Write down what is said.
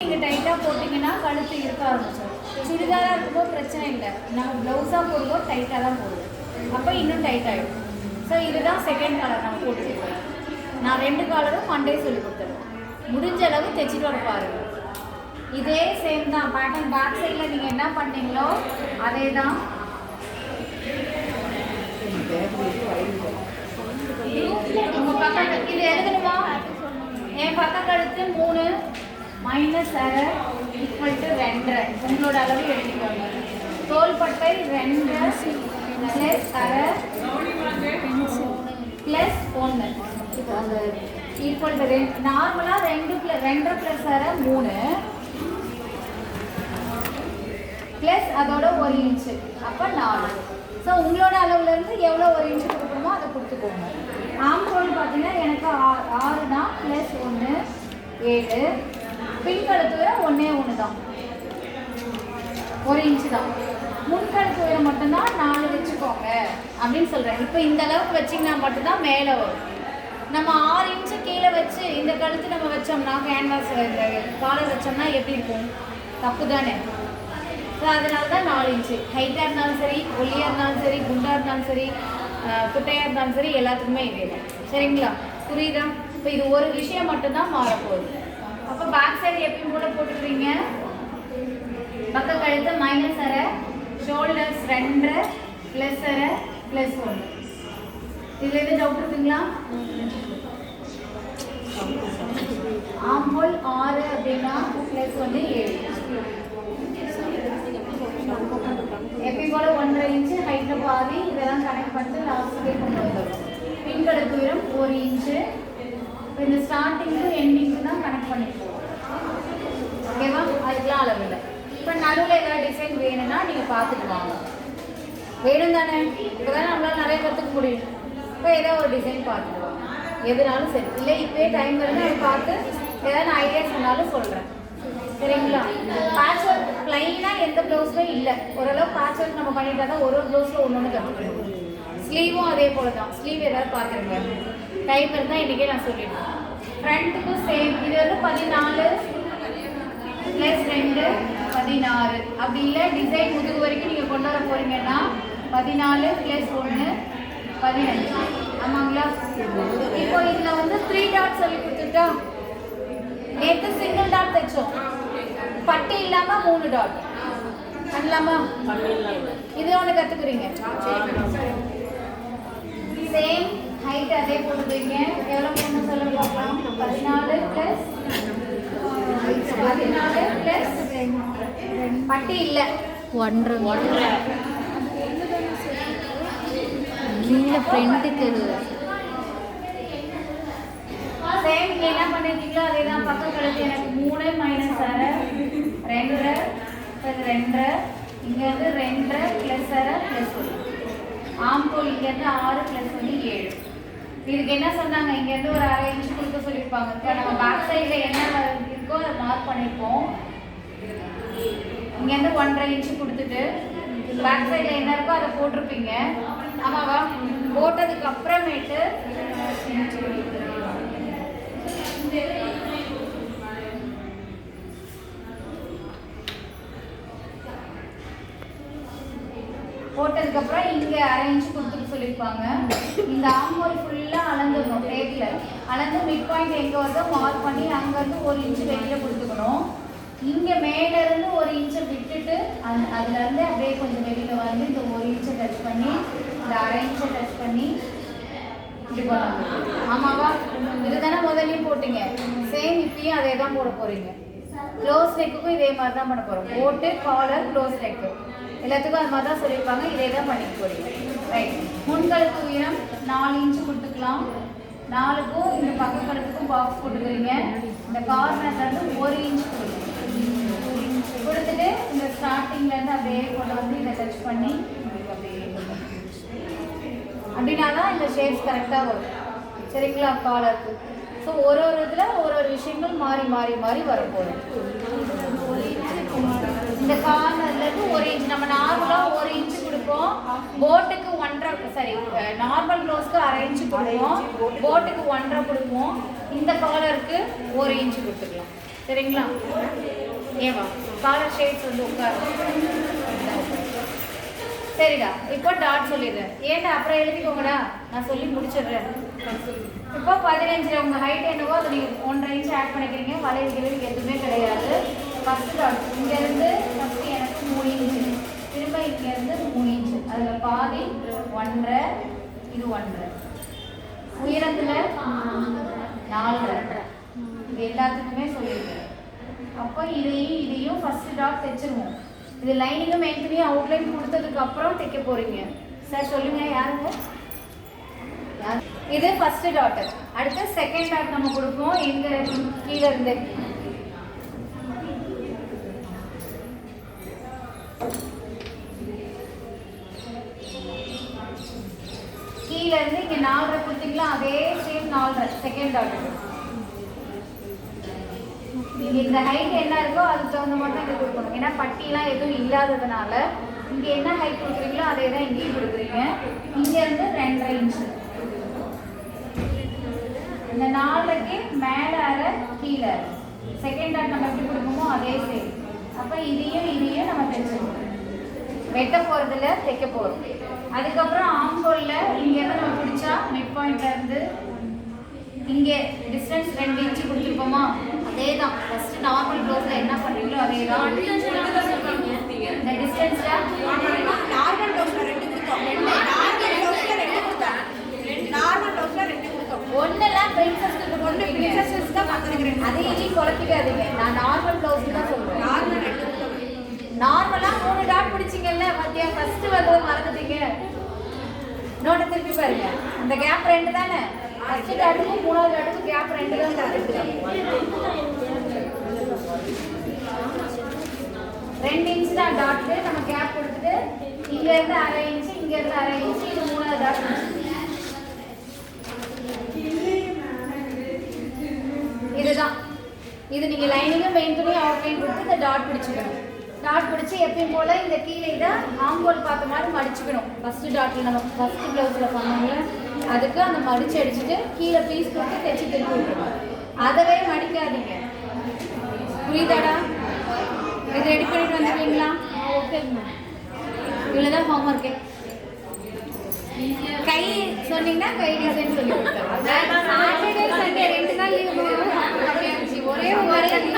நீங்கள் டைட்டாக போட்டிங்கன்னா கழுத்து இருக்க ஆரம்பிச்சிடும். சுடிதாராக இருக்கும்போது பிரச்சனை இல்லை, நம்ம ப்ளவுஸாக போடும்போது டைட்டாக தான் போடுவோம், அப்போ இன்னும் டைட் ஆகிடும். ஸோ இதுதான் செகண்ட் கலர் நம்ம போட்டுருக்கோம். நான் 2 கலரும் மண்டே சொல்லி கொடுத்துருவேன். முடிஞ்ச அளவு தைச்சிட்டு வர பாருங்கள். இதே சேம் தான் பேட்டர்ன். பேக் சைடில் நீங்கள் என்ன பண்ணீங்களோ அதே தான். உங்கள் பக்கம் இது எழுதணுமா? என் பக்கம் கழுத்து 3 மைனஸ் அரை ஈக்குவல் டு 2.5. உங்களோட அளவு எழுதிக்கோங்க. தோள்பட்டை 2 ப்ளஸ் அரை ப்ளஸ் 1 ஈக்குவல் டு 2. நார்மலாக 2 ப்ளஸ் அரை 3 ப்ளஸ் அதோட 1 இன்ச்சு, அப்போ 4. ஸோ உங்களோட அளவுலேருந்து எவ்வளோ 1 இன்ச்சு கொடுக்கணுமோ அதை கொடுத்துக்கோங்க. ஆம்கோல் பார்த்தீங்கன்னா எனக்கு 6 தான், ப்ளஸ் 1 7. பின்கழுத்து உயரம் 1 தான், 1 இன்ச்சு தான். முன்கழுத்து உயரம் மட்டும்தான் 4 வச்சுக்கோங்க அப்படின்னு சொல்கிறேன். இப்போ இந்த அளவுக்கு வச்சிங்கன்னா மட்டும்தான் மேலே வரும். நம்ம 6 இன்ச்சு கீழே வச்சு இந்த கழுத்து நம்ம வச்சோம்னா கேன்வாஸ் காலர் வச்சோம்னா எப்படி இருக்கும்? தப்பு தானே? ஸோ அதனால தான் 4 இன்ச்சு. ஹைட்டாக இருந்தாலும் சரி, ஒல்லியாக இருந்தாலும் சரி, குண்டாக இருந்தாலும் சரி, குட்டையாக இருந்தாலும் சரி, எல்லாத்துக்குமே இதே தான். சரிங்களா? புரியுதா? இப்போ இது ஒரு விஷயம் மட்டும்தான் மாறப்போகுது. அப்போ பேக் சைடு எப்பயும் கூட போட்டுக்கிறீங்க. பக்க கழுத்து மைனஸ் அரை, ஷோல்டர்ஸ் 2 ப்ளஸ் அரை ப்ளஸ் 1. இதில் எது டவுட் இருக்குங்களா? ஆம்போல் 6 அப்படின்னா ப்ளஸ் 1 7. எப்பயும் போல 1.5 இன்ச்சு ஹைட்டில் பாதி இதெல்லாம் கனெக்ட் பண்ணிட்டு லாஸ்ட்டுக்கே கொண்டு வந்துடும். பின்கழுத்து உயரம் 1 இன்ச்சு. இப்போ இந்த ஸ்டார்டிங்கு எண்டிங்கு தான் கனெக்ட் பண்ணிப்போம். ஓகேவா? அதுக்கெலாம் அளவு இல்லை. இப்போ நடுவில் ஏதாவது டிசைன் வேணும்னா நீங்கள் பார்த்துட்டு வாங்க. வேணும் தானே? இப்போ தானே நம்மளால் நிறைய கற்றுக்க முடியும். இப்போ ஏதாவது ஒரு டிசைன் பார்த்துட்டு வாங்க, எதுனாலும் சரி. இல்லை இப்போயே டைம் வருது, அதை பார்த்து ஏதாவது ஐடியாஸ் சொன்னாலும் சொல்கிறேன். சரிங்களா? பேட்ச் ஒர்க் ப்ளைனாக எந்த ப்ளவுஸுமே இல்லை. ஓரளவு பேட்ச் ஒர்க் நம்ம பண்ணிட்டா தான் ஒரு ப்ளவுஸில் ஒன்று கற்றுக்கணும். ஸ்லீவும் அதே போல் தான். ஸ்லீவ் ஏதாவது பார்த்துருங்க, டைம் இருந்தால் இன்றைக்கே நான் சொல்லிடுவேன். ஃப்ரண்ட்டுக்கும் சேம். இது வந்து 14 ப்ளஸ் 2 16. அப்படி இல்லை டிசைன் முதுகு வரைக்கும் நீங்கள் கொண்டு வர போகிறீங்கன்னா 14 ப்ளஸ் 1 15. ஆமாங்களா? இப்போ இதில் வந்து 3 டாட் சொல்லி கொடுத்துட்டா. நேற்று சிங்கிள் டாட் தைச்சோம், பட்டி இல்லாமல் 3 டாட் பண்ணலாமா? இது ஒன்று கற்றுக்குறீங்க. சேம் ஹைட் அதே போட்டுக்கிறீங்க. எவ்வளோ போடணும் சொல்ல பார்க்கலாம். 14 ப்ளஸ் பட்டி இல்லை 1.5 கீழே ஃப்ரெண்டுக்கு. சேம் நீங்கள் என்ன பண்ணிருக்கீங்களோ அதே தான். பக்கம் கழுத்து எனக்கு 3 மைனஸ் அரை 2 ப்ளஸ் 2. இங்கேருந்து 2 ப்ளஸ் அரை ப்ளஸ் 1. ஆம்கோல் இங்கேருந்து 6 ப்ளஸ் 1 7. இதுக்கு என்ன சொன்னாங்க? இங்கேருந்து ஒரு அரை இன்ச்சு கொடுக்க சொல்லியிருப்பாங்க. இப்போ நம்ம பேக் சைடில் என்ன இருக்கோ அதை மார்க் பண்ணியிருப்போம். இங்கேருந்து 1.5 இன்ச்சு கொடுத்துட்டு பேக் சைடில் என்ன இருக்கோ அதை போட்டிருப்பீங்க. ஆமாவா? போட்டதுக்கு அப்புறமேட்டு போட்டதுக்கப்புறம் இங்கே அரை இன்ச்சு கொடுத்துட்டு சொல்லியிருப்பாங்க. இந்த ஆம்போல் ஃபுல்லாக அளந்துடணும். டேப்பில் அளந்து மிட் பாயிண்ட் எங்கே வருதோ மார்க் பண்ணி அங்கேருந்து 1 இன்ச்சு வெளியில் கொடுத்துக்கணும். இங்கே மேலேருந்து 1 இன்ச்சை விட்டுட்டு அதுலேருந்து அப்படியே கொஞ்சம் வெளியில் வந்து இந்த 1 இன்ச்சை டச் பண்ணி இந்த அரை இன்ச்சை டச் பண்ணி இப்படி போகிறாங்க. ஆமாவா? இது தானே முதல்லையும் போட்டிங்க. சேம் இப்பயும் அதே தான் போட போகிறீங்க. க்ளோஸ் நெக்குக்கும் இதே மாதிரி தான் பண்ண போகிறோம். போட்டு காலர் க்ளோஸ் நெக்கு எல்லாத்துக்கும் அது மாதிரி தான் சொல்லியிருப்பாங்க. இதே தான் பண்ணிக்க போகிறீங்க. ரைட். முன்கழுத்து உயரம் 4 இன்ச்சு கொடுத்துக்கலாம். 4க்கும் இந்த பக்க கழுத்துக்கும் பாக்ஸ் போட்டுக்கிறீங்க. இந்த கார்னர்லேருந்து 1 இன்ச் கொடுத்துட்டு இந்த ஸ்டார்டிங்லேருந்து அப்படியே கொண்டு வந்து இதை டச் பண்ணி அப்படியே அப்படின்னா தான் இந்த ஷேப்ஸ் கரெக்டாக வரும். சரிங்களா? காலருக்கு. ஸோ ஒரு இதில் ஒரு விஷயங்கள் மாறி மாறி மாறி வரப்போகுது. இந்த கார்னர்லேருந்து 1 இன்ச் நம்ம நார்மலாக 1 இன்ச்சு கொடுப்போம். போட்டுக்கு 1.5, சரி நார்மல் க்ளோஸ்க்கு அரை இன்ச்சு கொடுப்போம், போட்டுக்கு 1.5 கொடுப்போம். இந்த காலருக்கு 1 இன்ச்சு கொடுத்துக்கலாம். சரிங்களா? ஏவா காலர் ஷேட்ஸ் வந்து உட்காரும். சரிடா, இப்போ டாட் சொல்லிடுறேன். ஏன்டா அப்புறம் எழுதிக்கோங்கடா, நான் சொல்லி முடிச்சிடுறேன். இப்போ 15 உங்கள் ஹைட் என்னவோ அதை நீங்கள் 1.5 இன்ச் ஆட் பண்ணிக்கிறீங்க. வளைவுகளுக்கு எதுவுமே கிடையாது. ஃபஸ்ட்டு டாட் இங்கேருந்து ஃபஸ்ட்டு எனக்கு 3 இன்ச்சு, திரும்ப இங்கேருந்து 3 இன்ச்சு, அதில் பாதி 1.5, இது 1.5, உயரத்தில் 4.5. இது எல்லாத்துக்குமே சொல்லியிருக்கேன். அப்போ இதையும் ஃபஸ்ட்டு டாட் தைச்சிருவோம். இது லைனிங்கும் மெயின்டையும் அவுட்லைன் கொடுத்ததுக்கு அப்புறம் தைக்க போறீங்க. சார் சொல்லுங்க, யாருங்க? இது ஃபர்ஸ்ட் டாட். அடுத்து செகண்ட் டாட் நம்ம கொடுப்போம். எங்க கீழே இருந்து இங்க 4.5 கொடுத்தீங்களா, அதே சேம் 4.5 செகண்ட் டாட். நீங்க இந்த ஹைட் என்ன இருக்கோ அதுக்கு தகுந்த மட்டும் இங்க கொடுக்கணும். ஏன்னா பட்டிலாம் எதுவும் இல்லாததுனால இங்க என்ன ஹைட் கொடுக்குறீங்களோ அதே தான் இங்கேயும் கொடுக்குறீங்க. இங்க இருந்து 2.5 இன்ச். இந்த 4க்கு மேல அரை கீழே செகண்ட் டாட் நம்ம எப்படி கொடுப்போமோ அதே சேம். அப்ப இதையும் நம்ம தைச்சிடணும். வெட்ட போறதுல தைக்க போறோம். அதுக்கப்புறம் ஆம்போல்ல இங்க இருந்து நம்ம பிடிச்சா மிட் பாயிண்ட்ல இருந்து இங்கே டிஸ்டன்ஸ் 2 இன்ச் கொடுத்துருப்போமா, அதே தான். ஃபர்ஸ்ட் நார்மல் க்ளோஸ்ல என்ன பண்றீங்களோ அதே தான். இந்த டிஸ்டன்ஸ்ல நார்மல் க்ளோஸ்ல 2 கொடுத்தோம். நார்மல் க்ளோஸ்ல 2 கொடுத்தோம். ஒண்ணெல்லாம் பிரின்சஸ்க்கு போட்டு பிரின்சஸ் தான் பார்த்துக்கிறேன். அதையும் குழப்பிக்காதீங்க. நான் நார்மல் க்ளோஸ் தான் சொல்றேன். நார்மல் 2 கொடுத்தோம். நார்மலா 3 டாட் பிடிச்சிங்கல்ல, மத்தியா ஃபர்ஸ்ட் வந்தது மறந்துட்டீங்க. நோட்டை திருப்பி பாருங்க. அந்த கேப் 2 தானே. ஃபர்ஸ்ட் டாட்டுக்கும் 3வது டாட்டுக்கும் கேப் 2 தான் இருக்கு. 2 இன்ச் தான் டாட். நம்ம கேப் கொடுத்துட்டு இங்க இருந்து 1/2 இன்ச், இங்க இருந்து 1/2 இன்ச், இது 3வது டாட். இதுதான். இது நீங்க லைனிங்கும் மெயின்டையும் அவுட்லைன் கொடுத்து இந்த டாட் பிடிச்சிக்கணும். டாட் பிடிச்சி எப்பயும் போல இந்த கீழே தான் ஆம்போல் பார்த்த மாதிரி மடிச்சுக்கணும். ஃபர்ஸ்ட் டாட்ல நம்ம ஃபர்ஸ்ட் ப்ளவுஸில் பண்ணோம்ல, அதுக்கு அந்த மடிச்சு அடிச்சுட்டு கீழே பீஸ் கொடுத்து தைச்சி திருப்பி விட்டுருவோம். அதவே மடிக்காதீங்க. புரியுதாடா? இது ரெடி பண்ணிட்டு வந்துருக்கீங்களா? ஓகே, இவ்வளோதான் ஹோம் ஒர்க்கு. கை சொன்னீங்கன்னா கை டிசைன் சொல்லி கொடுத்தேன். சாட்டர்டே சண்டே 2 நாள் லீவ் ஒரே ஒரு சண்டே